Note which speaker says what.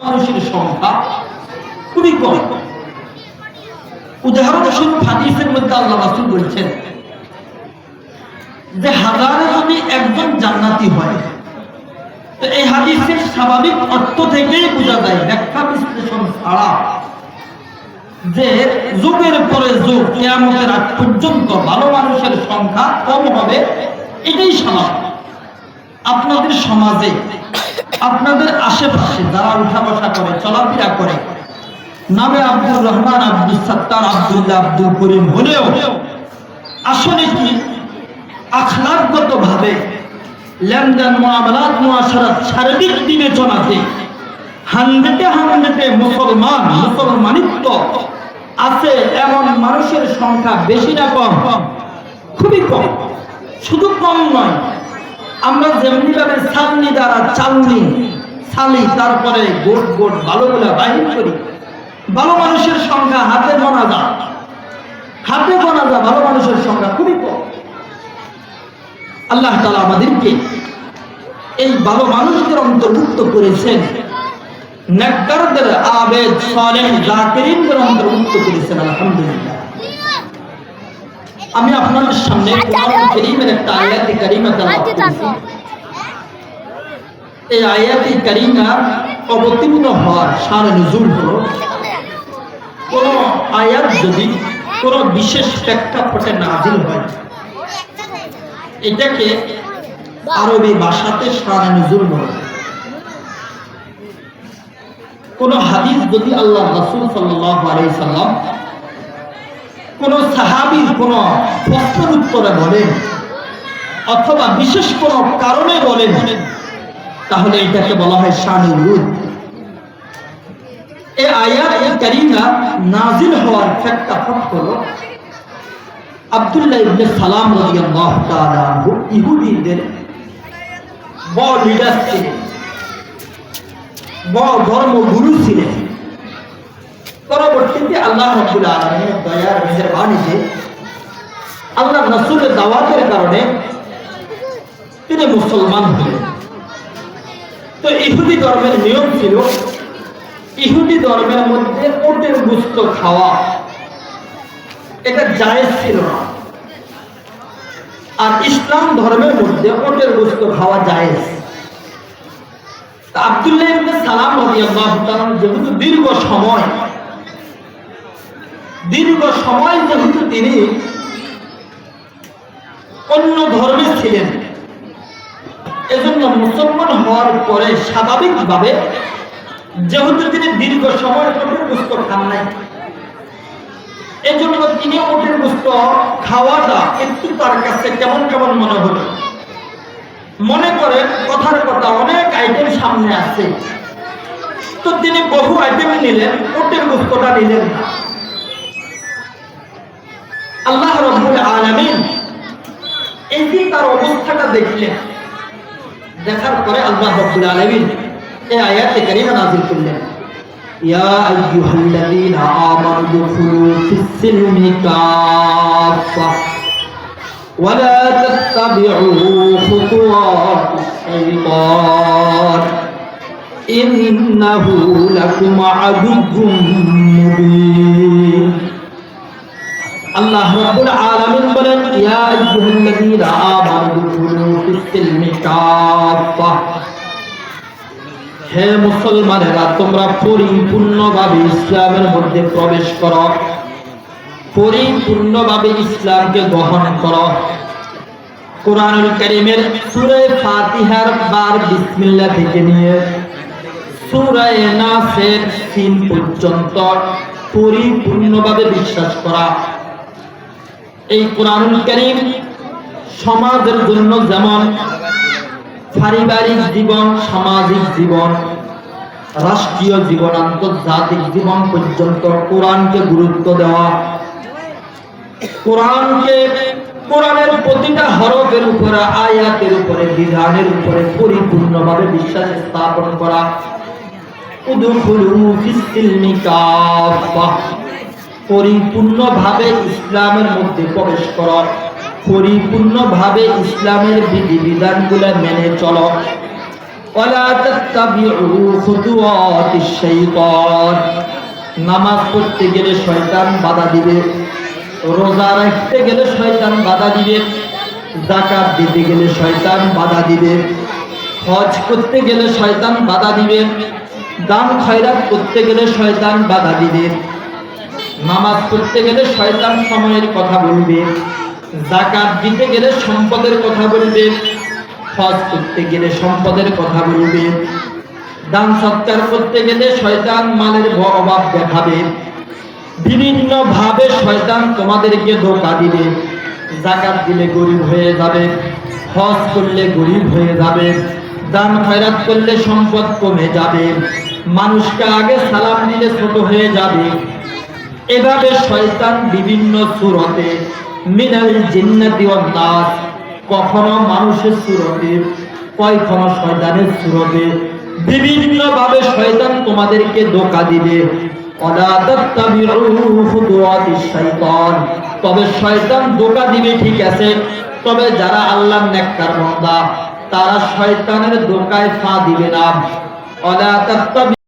Speaker 1: মানুষের সংখ্যা খুবই কম। উদাহরণস্বরূপ হাদিসের মধ্যে আল্লাহ রাসূল বলছেন যে হাজারে যদি একজন জান্নাতি হয়, তো এই হাদিসের স্বাভাবিক অর্থ থেকেই বোঝা যায়, ব্যাখ্যা বিশ্লেষণ ছাড়া, যে যুগের পরে যুগ কিয়ামতের আগ পর্যন্ত ভালো মানুষের সংখ্যা কম হবে। এটাই স্বাভাবিক। আপনাদের সমাজে, আপনাদের আশেপাশে যারা উঠা বসা করে, চলাফেরা করে, নামে আব্দুর রহমান, আব্দুল সাত্তার, আব্দুল্লাহ, আব্দুল করিম হলেও আসলে কি আখলাকগত ভাবে লেনদেন, মুআমালাত, মুআশারাত, শারীরিক বিবেচনাতে 100-এ মুসলমানিত্ব আছে এমন মানুষের সংখ্যা বেশি না কম? খুবই কম। শুধু কম নয়, আমরা যেমনি ভাবে চালনি দ্বারা চালি, তারপরে গোট গোট ভালোগুলা বাহির করি, ভালো মানুষের সংখ্যা হাতে গোনা যায়। ভালো মানুষের সংখ্যা খুবই কম। আল্লাহ তাআলা আমাদেরকে এই ভালো মানুষদের অন্তর্ভুক্ত করেছেন, নেককারদের, আবেদ, সালেহ, জাকিরিনদের অন্তর্ভুক্ত করেছেন। আলহামদুলিল্লাহ। আমি আপনাদের সামনে কোরআন কারীমের একটা আয়াতে কারীমা তেলাওয়াত করছি। এই আয়াতে কারীমা অবতীর্ণ হওয়ার শানে নুজুল হলো, কোন আয়াত যদি কোন বিশেষ প্রেক্ষাপটে নাযিল হয়, এটাকে আরবি ভাষাতে শানে নুজুল বলে। কোন হাদিস যদি আল্লাহ রাসূল সাল্লাল্লাহু আলাইহি সাল্লাম কোন সাহাবীর কোন প্রশ্নের উত্তরে বলেন, অথবা বিশেষ কোন কারণে বলেন, তাহলে এটাকে বলা হয় শানে নুজুল। এই আয়াত কারীমা নাযিল হওয়ার প্রেক্ষাপট হলো আব্দুল্লাহ ইবনে সালাম রাদিয়াল্লাহু তাআলা আনহু ইহুদীদের বড় লিডার ছিলেন, বড় ধর্মগুরু ছিলেন। পরবর্তীতে আল্লাহ রাব্বুল আলামিনের দয়ার মেহেরবানিতে আল্লাহ রাসূলের দাওয়াতের কারণে তিনি মুসলমান হলেন। তো ইহুদি ধর্মের নিয়ম ছিল, ইহুদি ধর্মের মধ্যে উটের গোশত খাওয়া এটা জায়েজ ছিল না, আর ইসলাম ধর্মের মধ্যে উটের গোশত খাওয়া জায়েজ। আব্দুল্লাহ ইবনে সালাম রাদিয়াল্লাহু তাআলা যেহেতু দীর্ঘ সময় যেহেতু তিনি অন্য ধর্মে ছিলেন, এজন্য মুসলমান হওয়ার পরে স্বাভাবিকভাবে যেহেতু তিনি দীর্ঘ সময় উটের গোশত খান নাই, এজন্য তিনি উটের গোশত খাওয়াটা একটু তার কাছে কেমন কেমন মনে হলো। মনে করেন কথার কথা, অনেক আইটেম সামনে আছে, তো তিনি বহু আইটেম নিলেন, উটের গোশতটা নিলেন না। আল্লাহ রাব্বুল আলামিন এই যে তার অবস্থাটা দেখলেন, দেখার পরে আল্লাহ রাব্বুল আলামিন এই আয়াতে কারীমা নাযিল করলেন, ইয়া আইয়ুহাল্লাযীনা আমানু দুখুলু ফিস-সিলমি কাফা ওয়া লা তাত্তাবিউ খুতুওয়াতিশ শাইতান ইন্নাহু লাকুম আদুউম মুবিন। আল্লাহ রাব্বুল আলামিন বলেন, ইয়া আইয়ুহাল্লাযীনা আমানু দুখুলু ফিস-সিলমি কাফা, হে মুসলমানেরা, তোমরা পরিপূর্ণভাবে ইসলামের মধ্যে প্রবেশ করো, পরিপূর্ণভাবে ইসলামকে গ্রহণ করো। কোরআনুল কারীমের সূরা ফাতিহার বার বিসমিল্লাহ থেকে নিয়ে সূরা নাসের 3 পর্যন্ত পরিপূর্ণভাবে বিশ্বাস করা। এই কোরআনুল কারীম সমাজের জন্য যেমন পারিবারিক জীবন, সামাজিক জীবন, রাষ্ট্রীয় জীবন, আন্তর্জাতিক জীবন পর্যন্ত কোরআনকে গুরুত্ব দেওয়া, কোরআনের প্রতিটা হরফের উপরে, আয়াতের উপরে, বিধানের উপরে পরিপূর্ণভাবে বিশ্বাস স্থাপন করা। উদখুলু ফিস-সিলমি কাফা, পরিপূর্ণভাবে ইসলামের মধ্যে প্রবেশ করা, পরিপূর্ণভাবে ইসলামের বিধিবিধানগুলো মেনে চলো। ওয়ালা তাত্তাবিউ খুতুওয়াতিশ শাইতান, নামাজ পড়তে গেলে শয়তান বাধা দিবে, রোজা রাখতে গেলে শয়তান বাধা দিবে, যাকাত দিতে গেলে শয়তান বাধা দিবে, হজ করতে গেলে শয়তান বাধা দিবে, দান খয়রাত করতে গেলে শয়তান বাধা দিবে, নামাজ পড়তে গেলে শয়তান সময়ের কথা বলবে, যাকাত দিতে গেলে সম্পদের কথা বলবে, হজ করতে গেলে সম্পদের কথা বলবে, দান সৎকার করতে গেলে শয়তান মালের অভাব দেখাবে, বিভিন্ন ভাবে শয়তান তোমাদেরকে ধোঁকা দিবে। যাকাত দিলে গরিব হয়ে যাবে, হজ করলে গরিব হয়ে যাবে, দান খয়রাত করলে সম্পদ কমে যাবে, মানুষকে আগে সালাম দিলে ছোট হয়ে যাবে। এভাবে শয়তান বিভিন্ন সূরতে মিনাল জিন্নাতি ওয়ান নাস, কখনো মানুষের সূরতে, কখনো শয়তানের সূরতে, বিভিন্ন ভাবে শয়তান তোমাদেরকে ধোঁকা দিবে। ওয়ালা তাত্তাবিউ খুতুওয়াতিশ শাইতান, তবে শয়তান ধোঁকা দিবে ঠিক আছে, তবে যারা আল্লাহর নেককার বান্দা তারা শয়তানের ধোঁকায় পা দিবে না। ওয়ালা তাত্তাবিউ